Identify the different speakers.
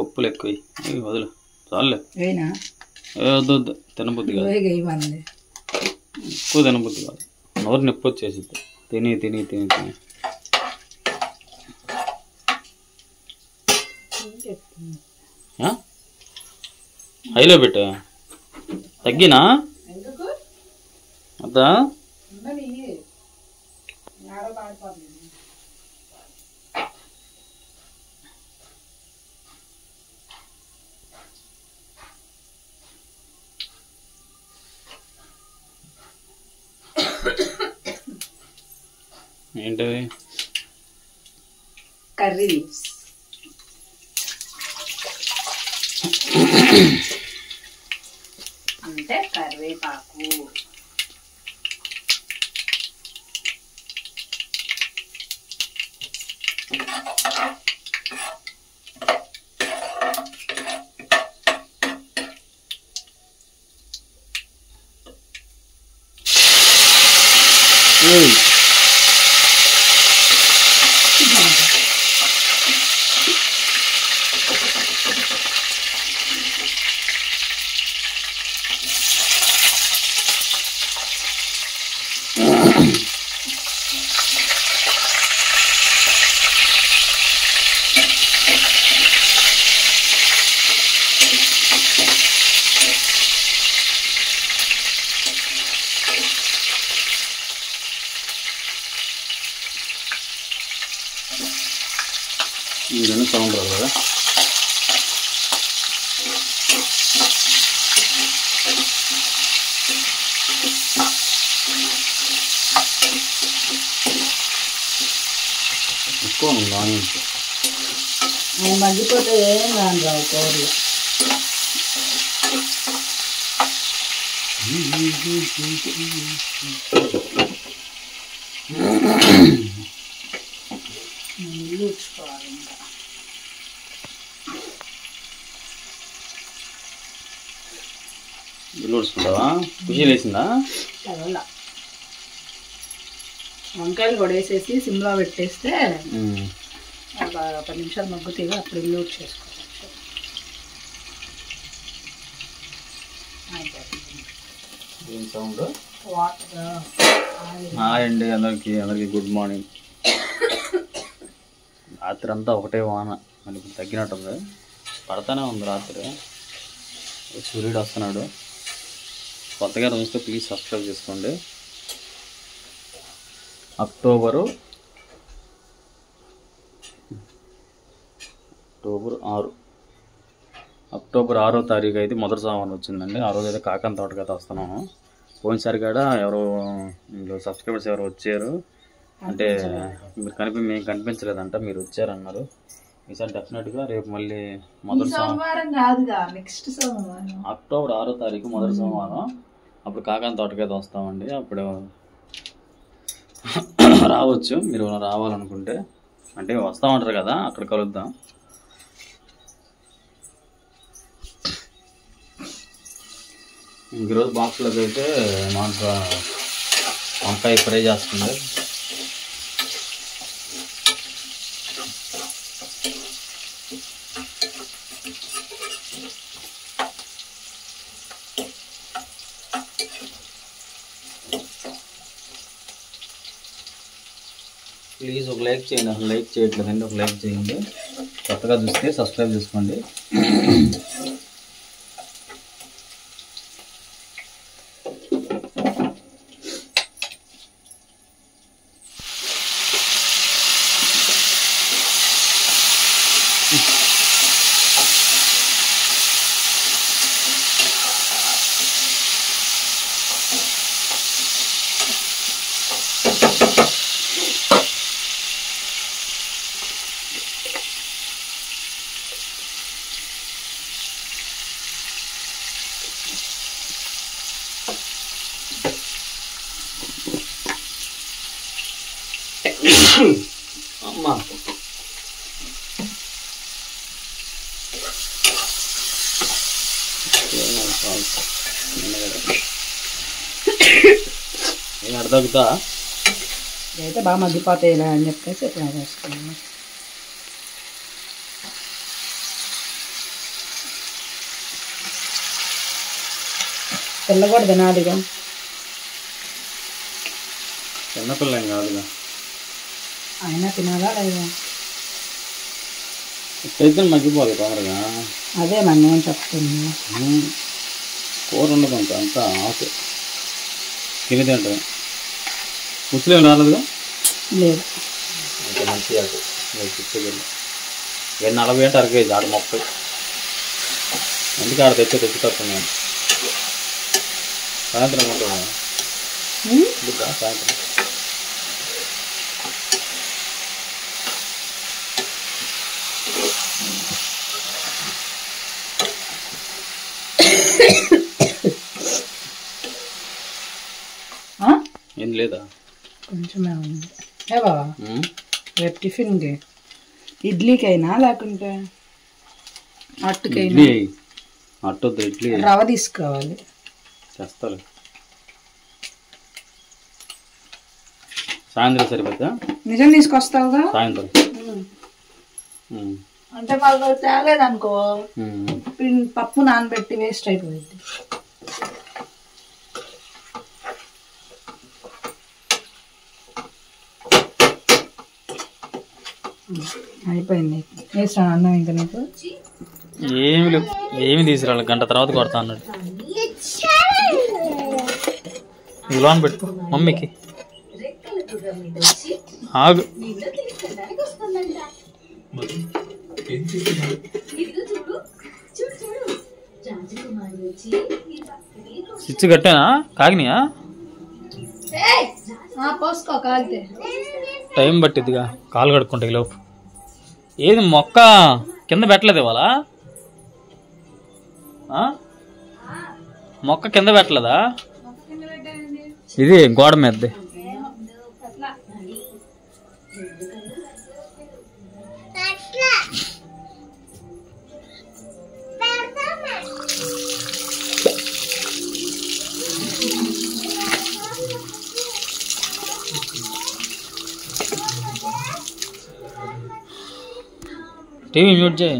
Speaker 1: పప్పులు ఎక్కువ వదులు చాలే వద్దు వద్దు తినబుద్ధి కాదు ఎక్కువ తినబుద్ధి కాదు నోరు నొప్పి వచ్చేసిద్ది తిని తిని తిని తిని హైలో పెట్టా తగ్గినా అద్దా ఏంటది
Speaker 2: కర్రీ అంటే కరివేపాకు
Speaker 1: ఇదన్నీ సౌండ్ రాదు కదా ఎక్కువ ఆనియన్స్
Speaker 2: మగ్గిపోతే ఏం కాని రావు కూరలు ఊడ్చుకోవాలి ఇంకా
Speaker 1: ఇల్లు ఊడ్చుకుంటావా ఖుషి లేచిందా
Speaker 2: వంకాయలు కూడా వేసేసి సిమ్లో పెట్టేస్తే ఒక 10 నిమిషాలు మగ్గుతాయి అప్పుడు ఇల్లు ఊడ్చేసుకోవచ్చు
Speaker 1: ఏం సౌండ్
Speaker 2: వాటర్
Speaker 1: హాయ్ అండి అందరికి గుడ్ మార్నింగ్ రాత్రి అంతా ఒకటే వాన మళ్ళీ ఇప్పుడు తగ్గినట్టుంది పడతానే ఉంది రాత్రి సూర్యుడు వస్తున్నాడు కొత్తగా చూస్తే ప్లీజ్ సబ్స్క్రైబ్ చేసుకోండి అక్టోబర్ 6వ తారీఖు అయితే మొదటి సోమవారం వచ్చిందండి ఆ రోజు అయితే కాకం తోటకి అయితే వస్తున్నాము పోయినసారి కూడా ఎవరు సబ్స్క్రైబర్స్ ఎవరు వచ్చారు అంటే మీరు మేము కనిపించలేదంట మీరు వచ్చారన్నారు ఈసారి డెఫినెట్గా రేపు మళ్ళీ మొదటి సోమవారం
Speaker 2: కాదుగా నెక్స్ట్ సోమవారం
Speaker 1: అక్టోబర్ 6వ తారీఖు మొదటి సోమవారం అప్పుడు కాకం తోటకి అయితే వస్తామండి అప్పుడు రావచ్చు మీరు రావాలనుకుంటే అంటే వస్తామంటారు కదా అక్కడ కలుద్దాం ఈరోజు బాక్స్లోకి అయితే మాకు వంకాయ ఫ్రై చేస్తుంది ప్లీజ్ ఒక లైక్ చేయండి అసలు లైక్ చేయట్లేదండి ఒక లైక్ చేయండి కొత్తగా చూస్తే సబ్స్క్రైబ్ చేసుకోండి అమ్మా ఏం అర్థవుతా
Speaker 2: అయితే బాగా మగ్గిపోతాయి ఇలా అని చెప్పేసి ఇట్లా వేసుకున్నాను పిల్లకూడదు తినాలిగా.
Speaker 1: చిన్నపిల్లం కాదుగా,
Speaker 2: అయినా తినాలా లేదా?
Speaker 1: చేతులు మగ్గిపోదు తొందరగా.
Speaker 2: అదే మరి నేను చెప్తుంది.
Speaker 1: కూర ఉండదు అంత అంతా ఆకు తిని తింటాం. ముసలేం రాలేదుగా?
Speaker 2: లేదు.
Speaker 1: ఇంకా మంచి ఆకు చిచ్చగిరి 40 అంటే 1 కేజీ, ఆడ 30. అందుకే ఆడ తెచ్చేటప్పుడు నేను సాయంత్రం ఉంటుందా సాయంత్రం. ఏం లేదా?
Speaker 2: కొంచెమే ఉంది. ఏ బాబా రేపు టిఫిన్కి ఇడ్లీకైనా లేకుంటే అట్టుకైనా?
Speaker 1: అట్టొద్దు, ఇడ్లీ
Speaker 2: రవ తీసుకోవాలి.
Speaker 1: చేస్తాను సాయంత్రం సరిపోతా.
Speaker 2: నిజం తీసుకొస్తావుగా
Speaker 1: సాయంత్రం.
Speaker 2: అంటే వాళ్ళు తేలేదనుకో పప్పు నానబెట్టి వేస్ట్ అయిపోయింది. అయిపోయింది. వేస్తాను అన్నం ఇంకా నీకు.
Speaker 1: ఏమి లేవు, ఏమి తీసుకురాలి, గంట తర్వాత కొడతా అన్నాడు. లోన్ పెట్టు మమ్మీకి. ఆగు. స్విచ్ కట్టానా? కాగినాయా?
Speaker 2: పోసుకో కాగితే.
Speaker 1: టైం పట్టిద్దిగా కాలు కడుక్కుంటే లోపు. ఏది మొక్క కింద పెట్టలేదు ఇవాళ? మొక్క కింద పెట్టలేదా? ఇది గోడ మీదది. టీవీ మ్యూట్ చేయి.